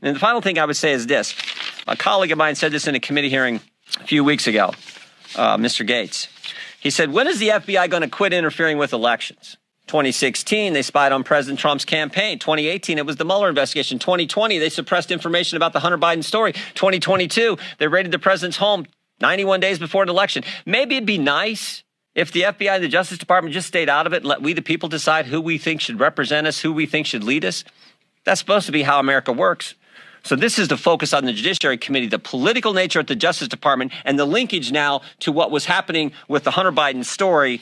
And the final thing I would say is this. A colleague of mine said this in a committee hearing a few weeks ago, Mr. Gates. He said, when is the FBI going to quit interfering with elections? 2016, they spied on President Trump's campaign. 2018, it was the Mueller investigation. 2020, they suppressed information about the Hunter Biden story. 2022, they raided the president's home 91 days before an election. Maybe it'd be nice if the FBI and the Justice Department just stayed out of it and let we the people decide who we think should represent us, who we think should lead us. That's supposed to be how America works. So this is the focus on the Judiciary Committee, the political nature at the Justice Department, and the linkage now to what was happening with the Hunter Biden story.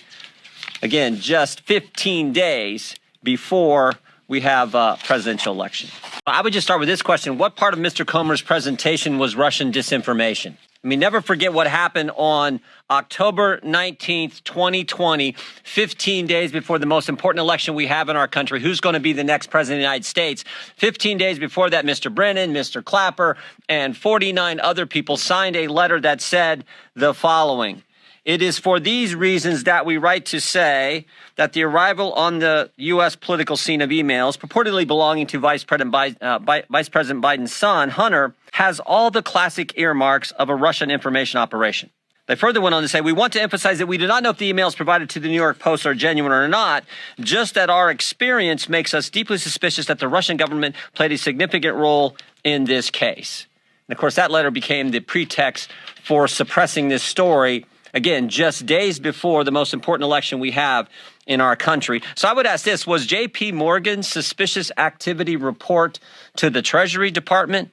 Again, just 15 days before we have a presidential election. I would just start with this question. What part of Mr. Comer's presentation was Russian disinformation? I mean, never forget what happened on October 19th, 2020, 15 days before the most important election we have in our country. Who's going to be the next president of the United States? 15 days before that, Mr. Brennan, Mr. Clapper, and 49 other people signed a letter that said the following. It is for these reasons that we write to say that the arrival on the U.S. political scene of emails purportedly belonging to Vice President Biden's son, Hunter, has all the classic earmarks of a Russian information operation. They further went on to say, we want to emphasize that we do not know if the emails provided to the New York Post are genuine or not, just that our experience makes us deeply suspicious that the Russian government played a significant role in this case. And of course, that letter became the pretext for suppressing this story. Again, just days before the most important election we have in our country. So I would ask this, was J.P. Morgan's suspicious activity report to the Treasury Department,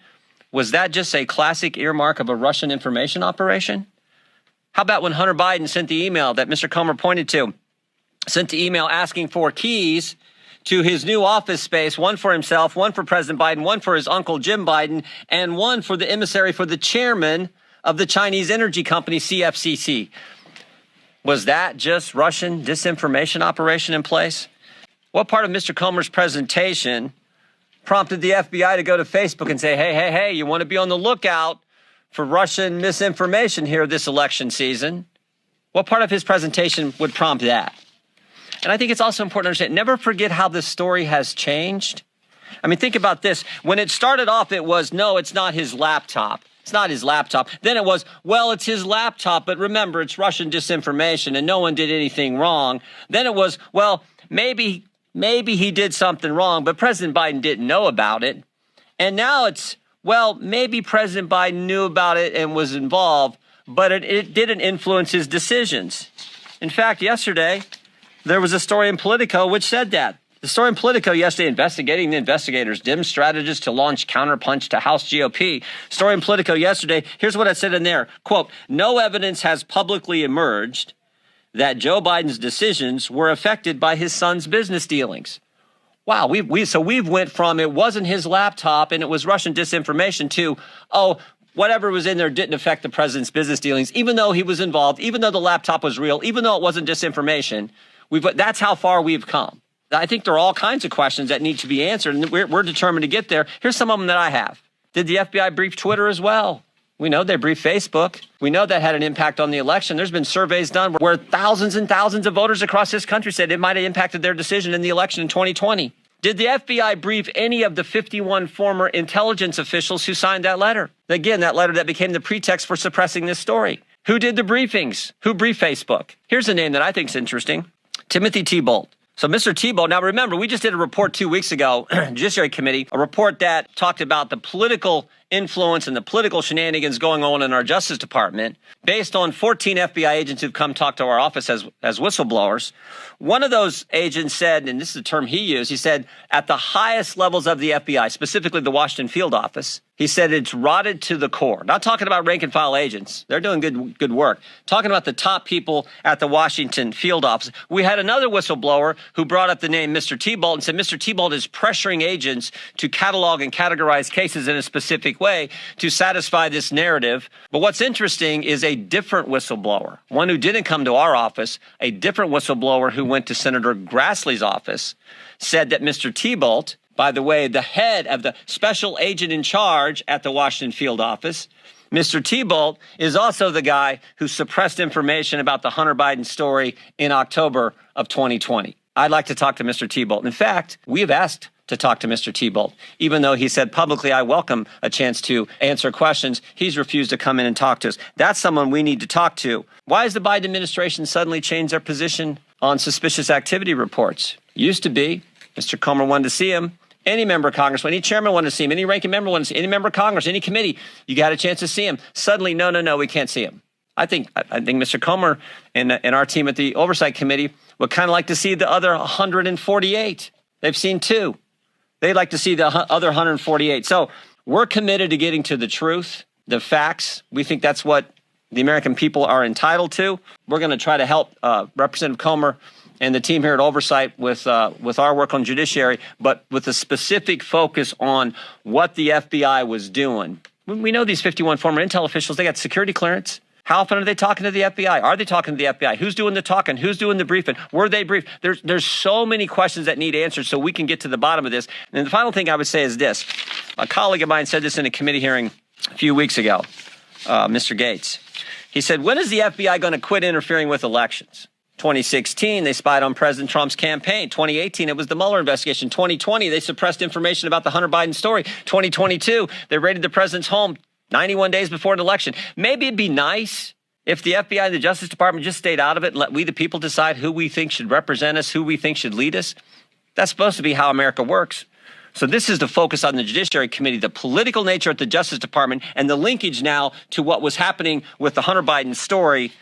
was that just a classic earmark of a Russian information operation? How about when Hunter Biden sent the email that Mr. Comer pointed to, sent the email asking for keys to his new office space, one for himself, one for President Biden, one for his uncle Jim Biden, and one for the emissary for the chairman of the Chinese energy company, CFCC. Was that just Russian disinformation operation in place? What part of Mr. Comer's presentation prompted the FBI to go to Facebook and say, hey, you want to be on the lookout for Russian misinformation here this election season? What part of his presentation would prompt that? And I think it's also important to understand, never forget how this story has changed. I mean, think about this. When it started off, it was, no, it's not his laptop. It's not his laptop. Then it was, well, it's his laptop, but remember, it's Russian disinformation and no one did anything wrong. Then it was, well, maybe he did something wrong, but President Biden didn't know about it. And now it's, well, maybe President Biden knew about it and was involved, but it didn't influence his decisions. In fact, yesterday, there was a story in Politico which said that. The story in Politico yesterday, investigating the investigators, dim strategists to launch counterpunch to House GOP. Story in Politico yesterday, here's what I said in there. Quote, no evidence has publicly emerged that Joe Biden's decisions were affected by his son's business dealings. Wow, we've went from it wasn't his laptop and it was Russian disinformation to, oh, whatever was in there didn't affect the president's business dealings, even though he was involved, even though the laptop was real, even though it wasn't disinformation. That's how far we've come. I think there are all kinds of questions that need to be answered, and we're determined to get there. Here's some of them that I have. Did the FBI brief Twitter as well? We know they briefed Facebook. We know that had an impact on the election. There's been surveys done where thousands and thousands of voters across this country said it might have impacted their decision in the election in 2020. Did the FBI brief any of the 51 former intelligence officials who signed that letter? Again, that letter that became the pretext for suppressing this story. Who did the briefings? Who briefed Facebook? Here's a name that I think is interesting. Timothy Thibault. So Mr. Thibault, now remember, we just did a report 2 weeks ago, Judiciary Committee, a report that talked about the political influence and the political shenanigans going on in our Justice Department based on 14 FBI agents who've come talk to our office as whistleblowers. One of those agents said, and this is the term he used, he said, at the highest levels of the FBI, specifically the Washington field office, he said it's rotted to the core. Not talking about rank and file agents. They're doing good work. Talking about the top people at the Washington field office. We had another whistleblower who brought up the name Mr. Thibault and said Mr. Thibault is pressuring agents to catalog and categorize cases in a specific way to satisfy this narrative. But what's interesting is a different whistleblower, one who didn't come to our office, a different whistleblower who went to Senator Grassley's office, said that Mr. Thibault, by the way, the head of the special agent in charge at the Washington field office, Mr. Thibault is also the guy who suppressed information about the Hunter Biden story in October of 2020. I'd like to talk to Mr. Thibault. In fact, we have asked to talk to Mr. Thibault. Even though he said publicly, I welcome a chance to answer questions, he's refused to come in and talk to us. That's someone we need to talk to. Why has the Biden administration suddenly changed their position on suspicious activity reports? Used to be, Mr. Comer wanted to see him. Any member of Congress, any chairman wanted to see him, any ranking member wanted to see him, any member of Congress, any committee, you got a chance to see him. Suddenly, no, we can't see him. I think Mr. Comer and our team at the Oversight Committee would kind of like to see the other 148. They've seen 2. They'd like to see the other 148. So we're committed to getting to the truth, the facts. We think that's what the American people are entitled to. We're going to try to help Representative Comer and the team here at Oversight with our work on judiciary, but with a specific focus on what the FBI was doing. We know these 51 former intel officials, they got security clearance. How often are they talking to the FBI? Are they talking to the FBI? Who's doing the talking? Who's doing the briefing? Were they briefed? There's so many questions that need answers so we can get to the bottom of this. And the final thing I would say is this. A colleague of mine said this in a committee hearing a few weeks ago, Mr. Gates. He said, when is the FBI going to quit interfering with elections? 2016, they spied on President Trump's campaign. 2018, it was the Mueller investigation. 2020, they suppressed information about the Hunter Biden story. 2022, they raided the president's home 91 days before an election. Maybe it'd be nice if the FBI and the Justice Department just stayed out of it and let we, the people, decide who we think should represent us, who we think should lead us. That's supposed to be how America works. So this is the focus on the Judiciary Committee, the political nature at the Justice Department, and the linkage now to what was happening with the Hunter Biden story.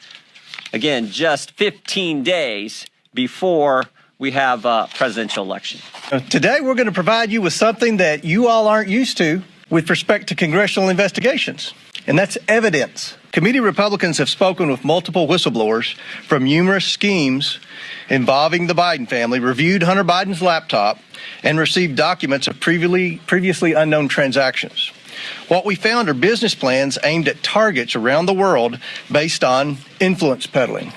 Again, just 15 days before we have a presidential election. Today, we're going to provide you with something that you all aren't used to with respect to congressional investigations, and that's evidence. Committee Republicans have spoken with multiple whistleblowers from numerous schemes involving the Biden family, reviewed Hunter Biden's laptop, and received documents of previously unknown transactions. What we found are business plans aimed at targets around the world based on influence peddling,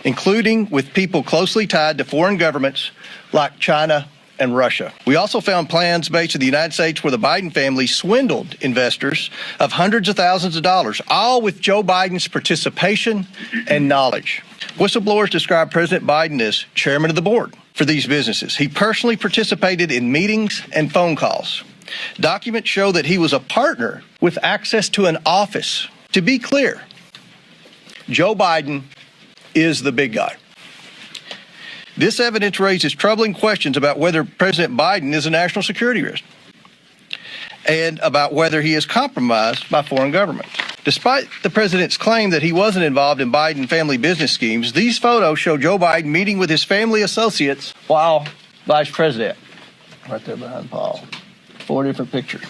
including with people closely tied to foreign governments like China and Russia. We also found plans based in the United States where the Biden family swindled investors of hundreds of thousands of dollars, all with Joe Biden's participation and knowledge. Whistleblowers describe President Biden as chairman of the board for these businesses. He personally participated in meetings and phone calls. Documents show that he was a partner with access to an office. To be clear, Joe Biden is the big guy. This evidence raises troubling questions about whether President Biden is a national security risk and about whether he is compromised by foreign governments. Despite the president's claim that he wasn't involved in Biden family business schemes, these photos show Joe Biden meeting with his family associates while vice president. Right there behind Paul. 4 different pictures.